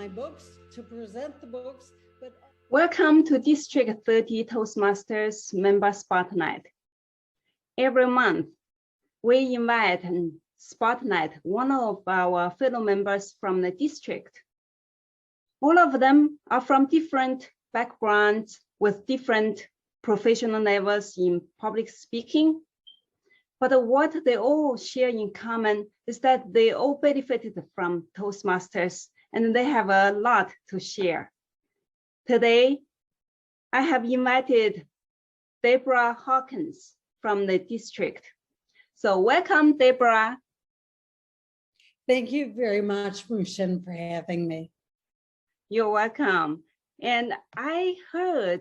my books, to present the books, but Welcome to District 30 Toastmasters Member Spotlight. Every month, we invite and spotlight one of our fellow members from the district. All of them are from different backgrounds with different professional levels in public speaking. But what they all share in common is that they all benefited from Toastmasters and they have a lot to share. Today, I have invited Deborah Hawkins from the district. So welcome, Deborah. thank you very much, Muxiang, for having me. You're welcome. And I heard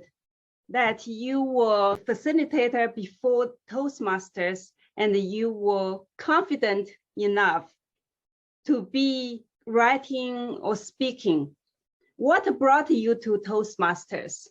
that you were facilitator before Toastmasters and you were confident enough to be writing or speaking. What brought you to Toastmasters?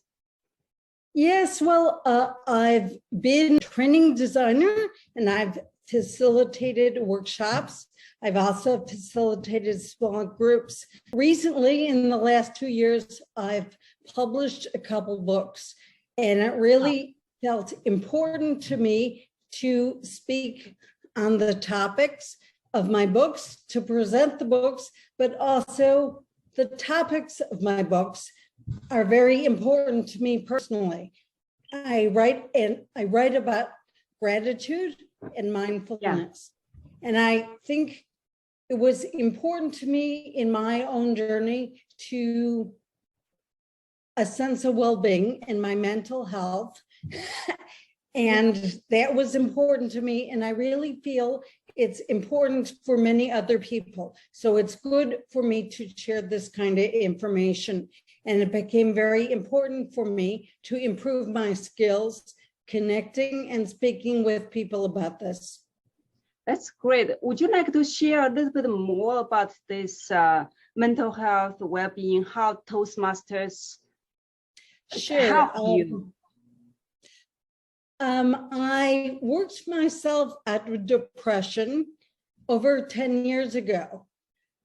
Yes, well, I've been a training designer and I've facilitated workshops. I've also facilitated small groups. Recently, in the last 2 years, I've published a couple books, and it really felt important to me to speak on the topics of my books, to present the books, but also the topics of my books are very important to me personally. I write about gratitude and mindfulness. Yeah. And I think it was important to me in my own journey to a sense of well-being in my mental health. And that was important to me. And I really feel it's important for many other people. So it's good for me to share this kind of information. And it became very important for me to improve my skills, connecting and speaking with people about this. That's great. Would you like to share a little bit more about this mental health, well-being, how Toastmasters help you? I worked myself out of depression over 10 years ago,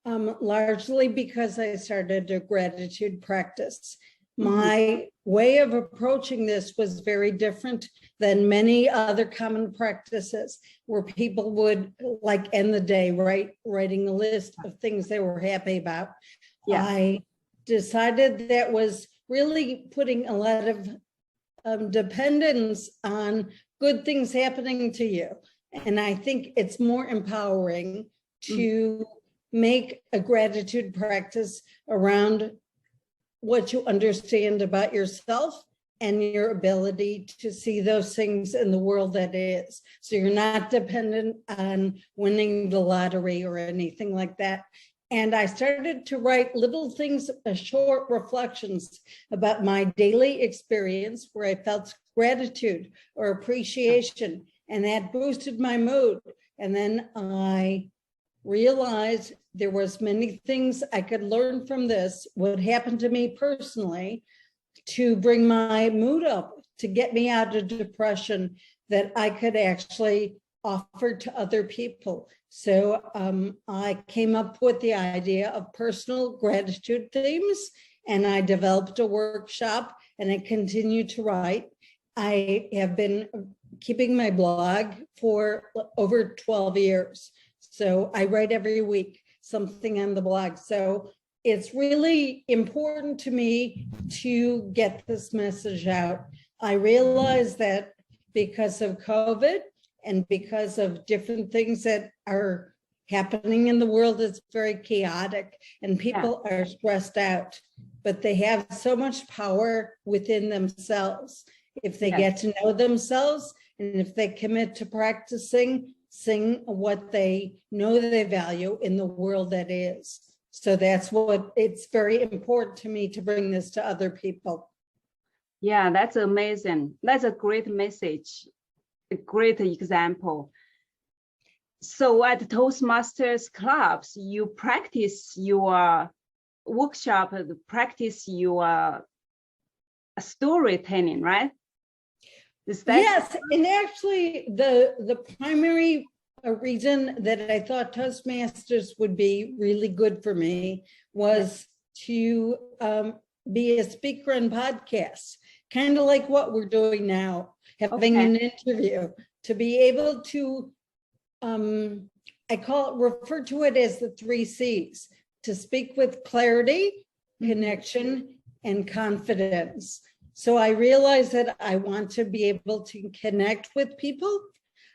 largely because I started a gratitude practice. My way of approaching this was very different than many other common practices where people would like end the day writing a list of things they were happy about. Yeah. I decided that was really putting a lot of dependence on good things happening to you. And I think it's more empowering to make a gratitude practice around what you understand about yourself and your ability to see those things in the world that is. So you're not dependent on winning the lottery or anything like that. And I started to write little things, short reflections about my daily experience where I felt gratitude or appreciation, and that boosted my mood. And then I realized there was many things I could learn from this, what happened to me personally, to bring my mood up, to get me out of depression, that I could actually offer to other people. So I came up with the idea of personal gratitude themes, and I developed a workshop, and I continue to write. I have been keeping my blog for over 12 years. So I write every week something on the blog. So it's really important to me to get this message out. I realize that because of COVID, and because of different things that are happening in the world, it's very chaotic and people are stressed out, but they have so much power within themselves. If they get to know themselves and if they commit to practicing what they know they value in the world that is. So that's what it's very important to me to bring this to other people. Yeah, that's amazing. That's a great message. A great example. So at Toastmasters clubs, you practice your workshop, practice your storytelling, right? Is that yes, and actually the primary reason that I thought Toastmasters would be really good for me was to be a speaker on podcasts, kind of like what we're doing now, having an interview, to be able to, refer to it as the 3 C's, to speak with clarity, connection, and confidence. So I realized that I want to be able to connect with people.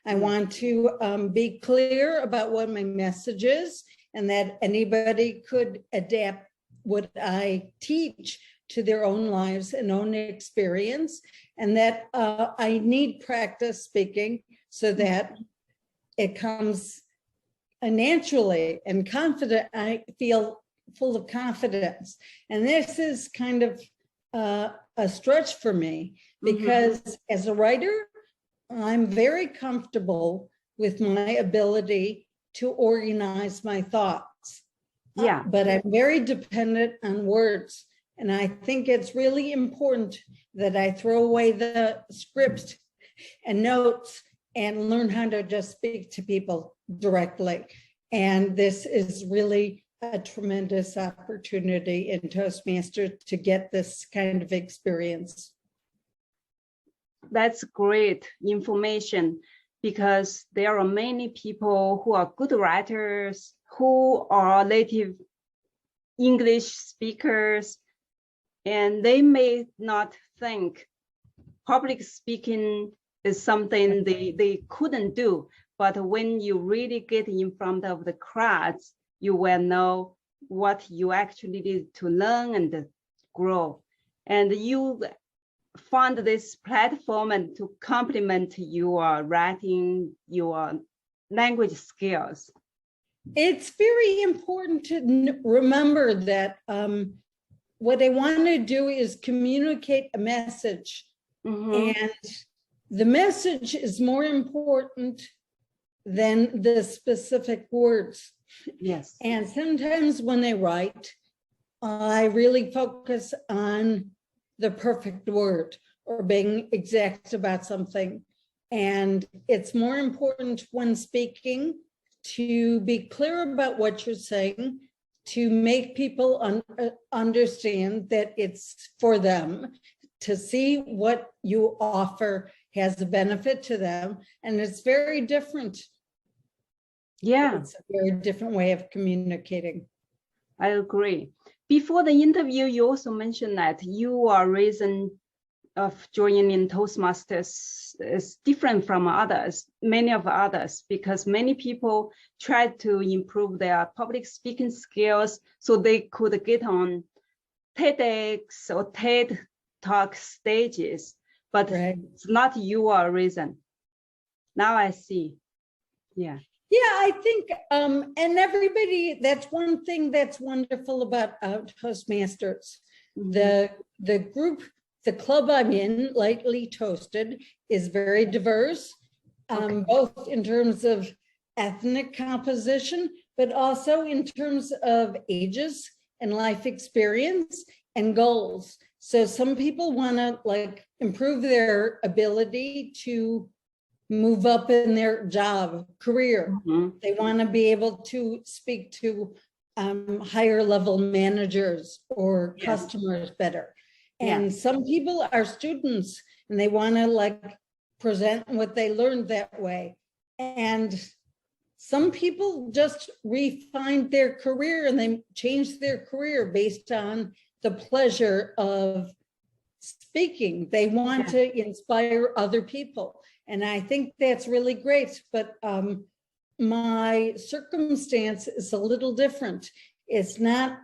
I want to be clear about what my message is, and that anybody could adapt what I teach to their own lives and own experience, and that I need practice speaking so that it comes naturally and confident. I feel full of confidence. And this is kind of a stretch for me, because as a writer, I'm very comfortable with my ability to organize my thoughts. But I'm very dependent on words. And I think it's really important that I throw away the script and notes and learn how to just speak to people directly. And this is really a tremendous opportunity in Toastmasters to get this kind of experience. That's great information, because there are many people who are good writers, who are native English speakers, and they may not think public speaking is something they couldn't do. But when you really get in front of the crowds, you will know what you actually need to learn and grow. And you found this platform and to complement your writing, your language skills. It's very important to remember that what I want to do is communicate a message. And the message is more important than the specific words. Yes. And sometimes when I write, I really focus on the perfect word or being exact about something. And it's more important when speaking to be clear about what you're saying, to make people understand that it's for them, to see what you offer has a benefit to them. And it's very different. Yeah. It's a very different way of communicating. I agree. Before the interview, you also mentioned that your reason of joining Toastmasters is different from others, many of others, because many people try to improve their public speaking skills so they could get on TEDx or TED Talk stages, but it's not your reason. Now I see. Yeah. Yeah, I think, and everybody, that's one thing that's wonderful about Toastmasters. The group, the club I'm in, Lightly Toasted, is very diverse, both in terms of ethnic composition, but also in terms of ages and life experience and goals. So some people want to improve their ability to move up in their job, career. They want to be able to speak to higher level managers or customers better. And some people are students and they want to present what they learned that way. And some people just refined their career and they changed their career based on the pleasure of speaking. They want to inspire other people. And I think that's really great, but my circumstance is a little different. It's not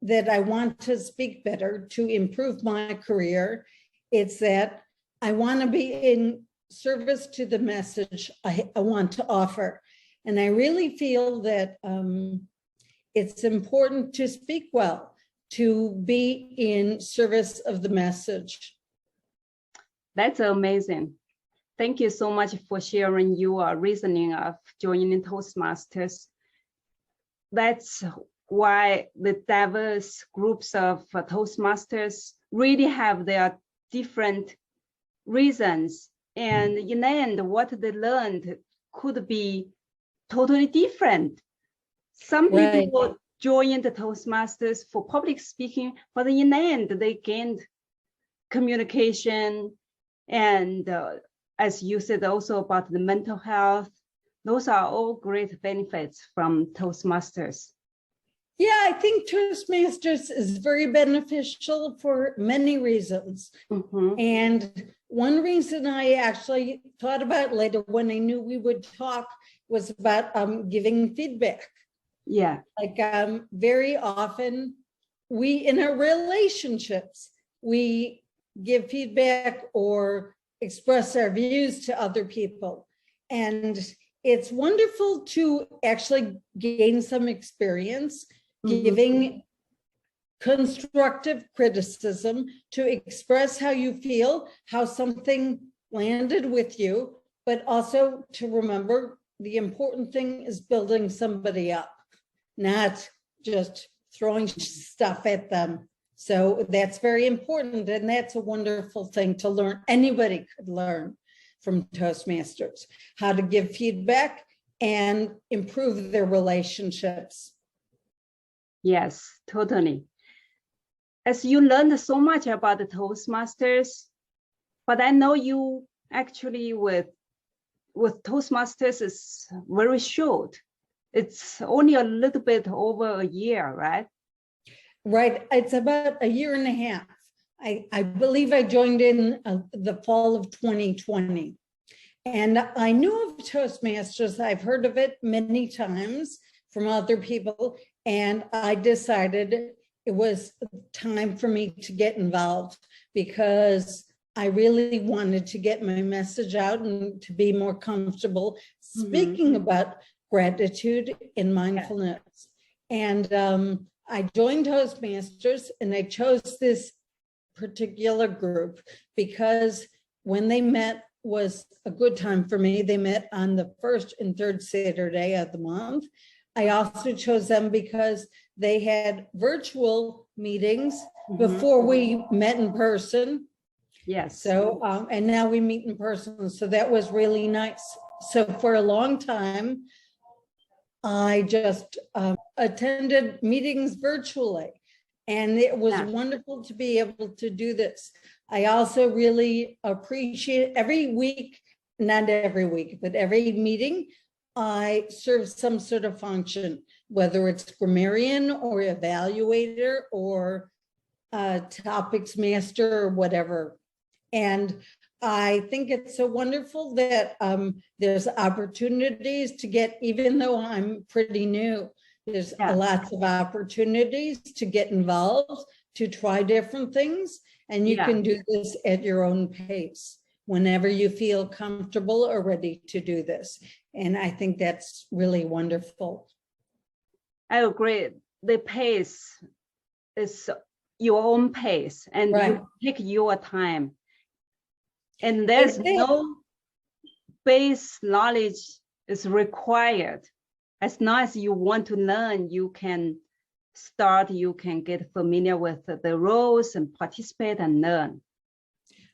that I want to speak better to improve my career. It's that I want to be in service to the message I want to offer. And I really feel that it's important to speak well, to be in service of the message. That's amazing. Thank you so much for sharing your reasoning of joining Toastmasters. That's why the diverse groups of Toastmasters really have their different reasons. And in the end, what they learned could be totally different. Some people joined the Toastmasters for public speaking, but in the end, they gained communication and as you said also about the mental health. Those are all great benefits from Toastmasters. Yeah, I think Toastmasters is very beneficial for many reasons. Mm-hmm. And one reason I actually thought about later when I knew we would talk was about giving feedback. Yeah. Like very often in our relationships, we give feedback or express our views to other people. And it's wonderful to actually gain some experience giving constructive criticism to express how you feel, how something landed with you, but also to remember the important thing is building somebody up, not just throwing stuff at them. So that's very important. And that's a wonderful thing to learn. Anybody could learn from Toastmasters, how to give feedback and improve their relationships. Yes, totally. As you learned so much about the Toastmasters, but I know you actually with Toastmasters is very short. It's only a little bit over a year, right? Right, it's about a year and a half. I believe I joined in the fall of 2020. And I knew of Toastmasters. I've heard of it many times from other people. And I decided it was time for me to get involved because I really wanted to get my message out and to be more comfortable speaking about gratitude and mindfulness. And I joined Toastmasters and I chose this particular group because when they met was a good time for me. They met on the first and third Saturday of the month. I also chose them because they had virtual meetings before we met in person. Yes. So, and now we meet in person. So that was really nice. So for a long time, I just attended meetings virtually. And it was wonderful to be able to do this. I also really appreciate every week, not every week, but every meeting, I serve some sort of function, whether it's grammarian or evaluator or topics master or whatever. And I think it's so wonderful that there's opportunities to get, even though I'm pretty new, there's lots of opportunities to get involved, to try different things. And you can do this at your own pace whenever you feel comfortable or ready to do this. And I think that's really wonderful. I agree. The pace is your own pace and you take your time. And there's no base knowledge is required. As long as you want to learn, you can start, you can get familiar with the roles and participate and learn.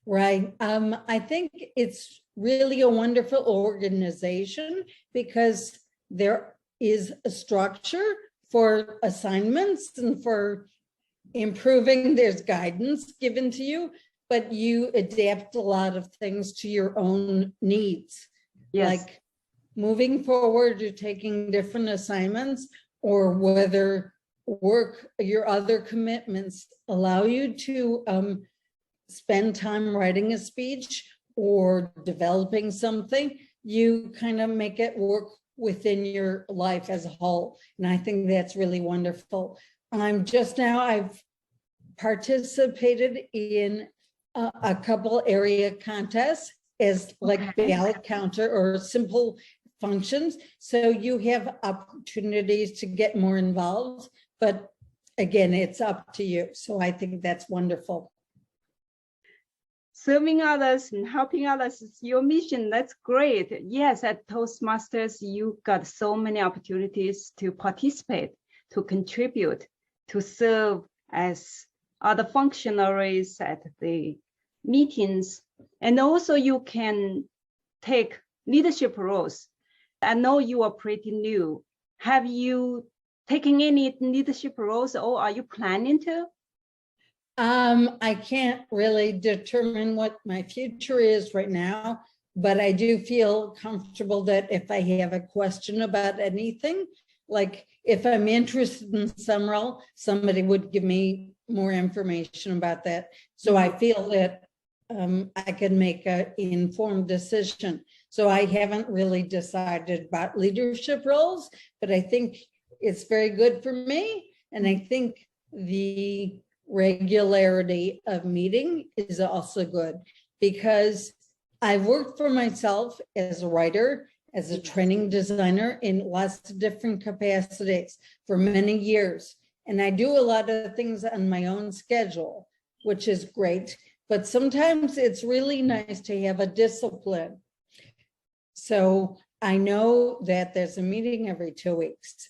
Right. I think it's really a wonderful organization because there is a structure for assignments and for improving. There's guidance given to you, but you adapt a lot of things to your own needs. Yes. Like moving forward, you're taking different assignments, or whether work, your other commitments allow you to spend time writing a speech or developing something, you kind of make it work within your life as a whole. And I think that's really wonderful. I've participated in a couple area contests as like ballot counter or simple functions. So you have opportunities to get more involved, but again, it's up to you. So I think that's wonderful. Serving others and helping others is your mission. That's great. Yes, at Toastmasters, you got so many opportunities to participate, to contribute, to serve as other functionaries at the meetings. And also you can take leadership roles. I know you are pretty new. Have you taking any leadership roles, or are you planning to? I can't really determine what my future is right now, but I do feel comfortable that if I have a question about anything, like if I'm interested in some role, somebody would give me more information about that. So I feel that I can make an informed decision. So I haven't really decided about leadership roles, but I think it's very good for me. And I think the regularity of meeting is also good because I've worked for myself as a writer, as a training designer in lots of different capacities for many years. And I do a lot of things on my own schedule, which is great. But sometimes it's really nice to have a discipline. So I know that there's a meeting every 2 weeks.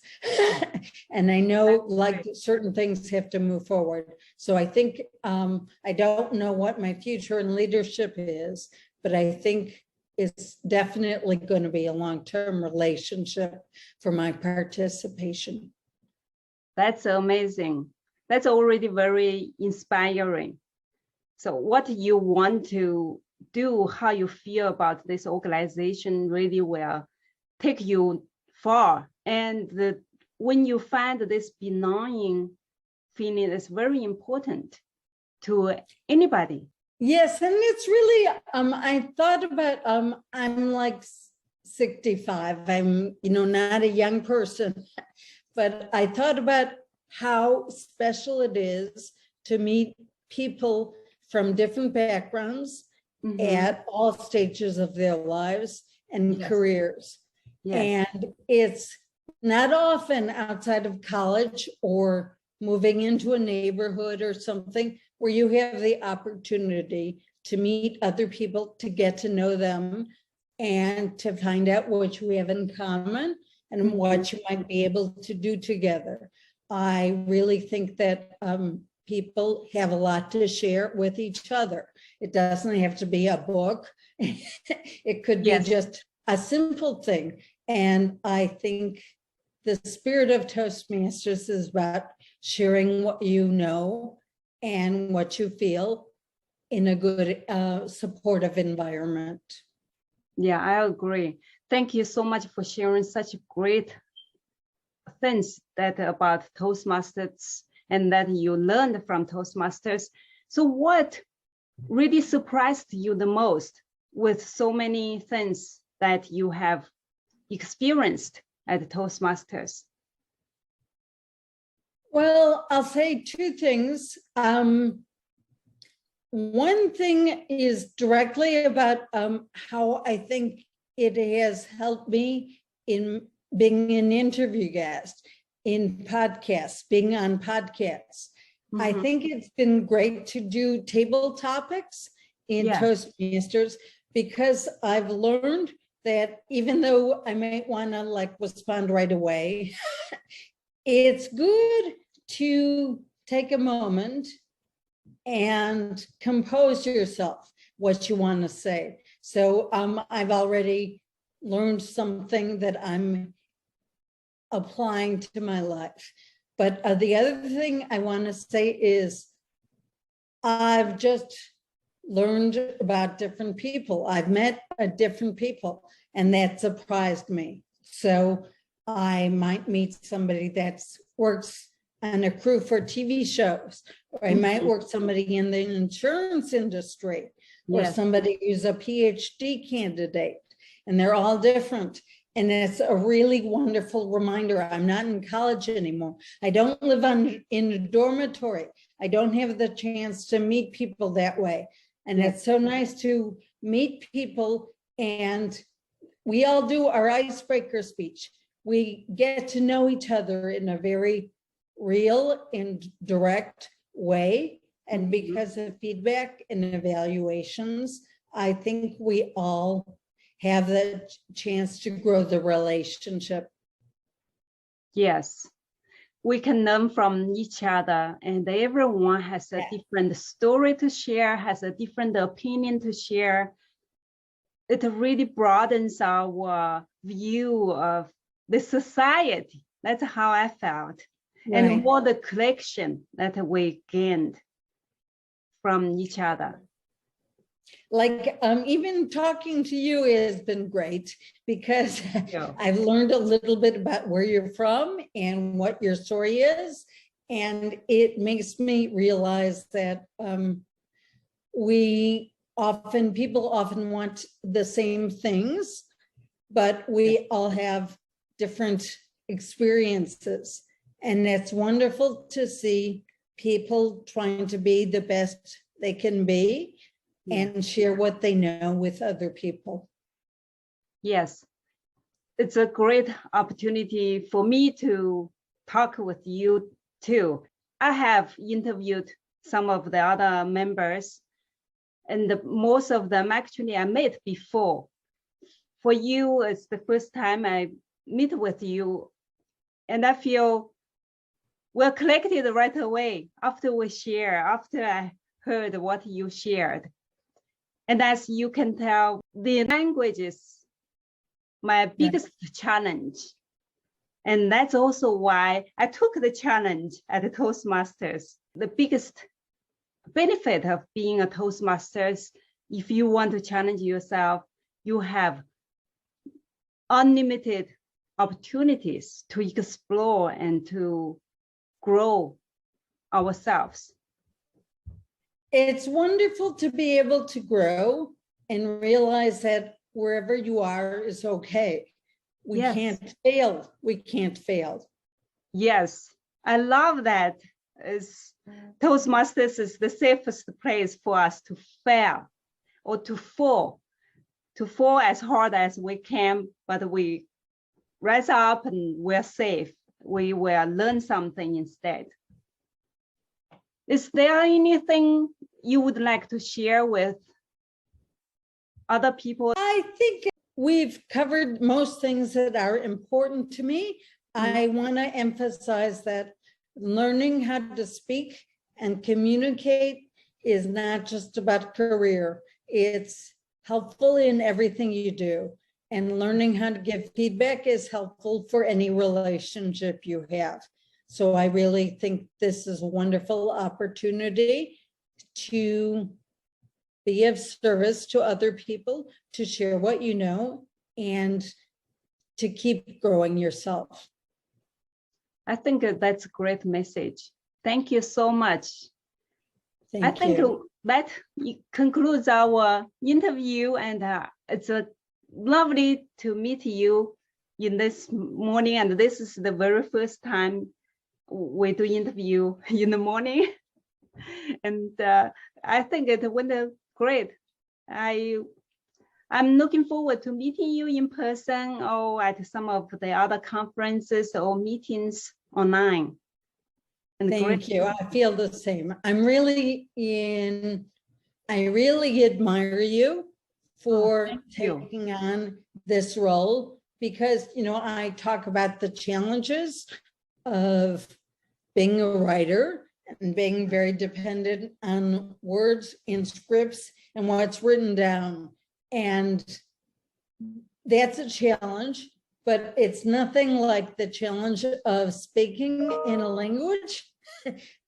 And I know like certain things have to move forward. So I think I don't know what my future in leadership is, but I think it's definitely going to be a long-term relationship for my participation. That's amazing. That's already very inspiring. So what you want to do, how you feel about this organization really will take you far. And when you find this belonging feeling is very important to anybody. Yes, and it's really, I thought about, I'm like 65, I'm, not a young person, but I thought about how special it is to meet people from different backgrounds at all stages of their lives and careers. And it's not often outside of college or moving into a neighborhood or something where you have the opportunity to meet other people, to get to know them, and to find out what you have in common and what you might be able to do together. I really think that people have a lot to share with each other. It doesn't have to be a book. It could be just a simple thing. And I think the spirit of Toastmasters is about sharing what you know and what you feel in a good supportive environment. Yeah, I agree. Thank you so much for sharing such great things that about Toastmasters and that you learned from Toastmasters. So what really surprised you the most with so many things that you have experienced at Toastmasters? Well, I'll say two things. One thing is directly about how I think it has helped me in being an interview guest, in podcasts, being on podcasts. I think it's been great to do table topics in Toastmasters because I've learned that even though I might want to respond right away, it's good to take a moment and compose yourself what you want to say. So I've already learned something that I'm applying to my life. But the other thing I want to say is I've just learned about different people. I've met different people, and that surprised me. So I might meet somebody that works on a crew for TV shows, or I might work somebody in the insurance industry, or somebody who's a PhD candidate, and they're all different. And it's a really wonderful reminder. I'm not in college anymore. I don't live in a dormitory. I don't have the chance to meet people that way. And it's so nice to meet people, and we all do our icebreaker speech. We get to know each other in a very real and direct way. And because of feedback and evaluations, I think we all have the chance to grow the relationship. Yes, we can learn from each other, and everyone has a different story to share, has a different opinion to share. It really broadens our view of the society That's how I felt. Right. And more the connection that we gained from each other. Like even talking to you has been great because Yeah. I've learned a little bit about where you're from and what your story is. And it makes me realize that people often want the same things, but we all have different experiences. And it's wonderful to see people trying to be the best they can be and share what they know with other people. Yes, it's a great opportunity for me to talk with you too. I have interviewed some of the other members, and most of them actually I met before. For you, it's the first time I meet with you, and I feel we're connected right away after we share, after I heard what you shared. And as you can tell, the language is my biggest challenge. And that's also why I took the challenge at the Toastmasters. The biggest benefit of being a Toastmasters, if you want to challenge yourself, you have unlimited opportunities to explore and to grow ourselves. It's wonderful to be able to grow and realize that wherever you are is okay. We Yes. can't fail. We can't fail. Yes, I love that. Toastmasters is the safest place for us to fail or to fall as hard as we can, but we rise up and we're safe. We will learn something instead. Is there anything you would like to share with other people? I think we've covered most things that are important to me. I want to emphasize that learning how to speak and communicate is not just about career. It's helpful in everything you do. And learning how to give feedback is helpful for any relationship you have. So I really think this is a wonderful opportunity to be of service to other people, to share what you know, and to keep growing yourself. I think that's a great message. Thank you so much. I think that concludes our interview, and it's lovely to meet you in this morning. And this is the very first time we do interview in the morning. And I think it went great. I'm looking forward to meeting you in person or at some of the other conferences or meetings online. And Thank you. I feel the same. I really admire you for taking on this role because, you know, I talk about the challenges of being a writer and being very dependent on words and scripts and what's written down. And that's a challenge, but it's nothing like the challenge of speaking in a language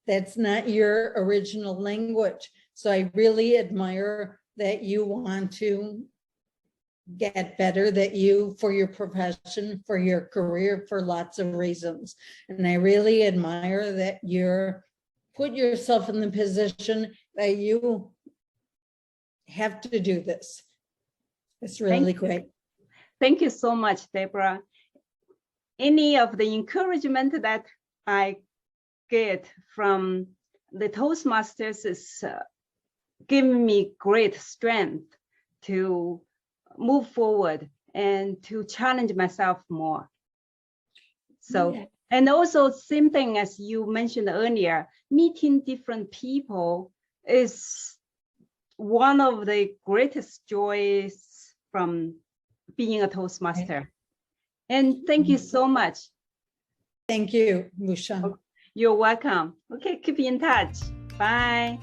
that's not your original language. So I really admire that you want to get better, that you, for your profession, for your career, for lots of reasons. And I really admire that you're put yourself in the position that you have to do this. It's really great. Thank you so much, Deborah. Any of the encouragement that I get from the Toastmasters is giving me great strength to move forward and to challenge myself more. So, yeah. And also same thing as you mentioned earlier, meeting different people is one of the greatest joys from being a Toastmaster. And thank you so much. Thank you, Muxiang. You're welcome. Okay, keep in touch. Bye.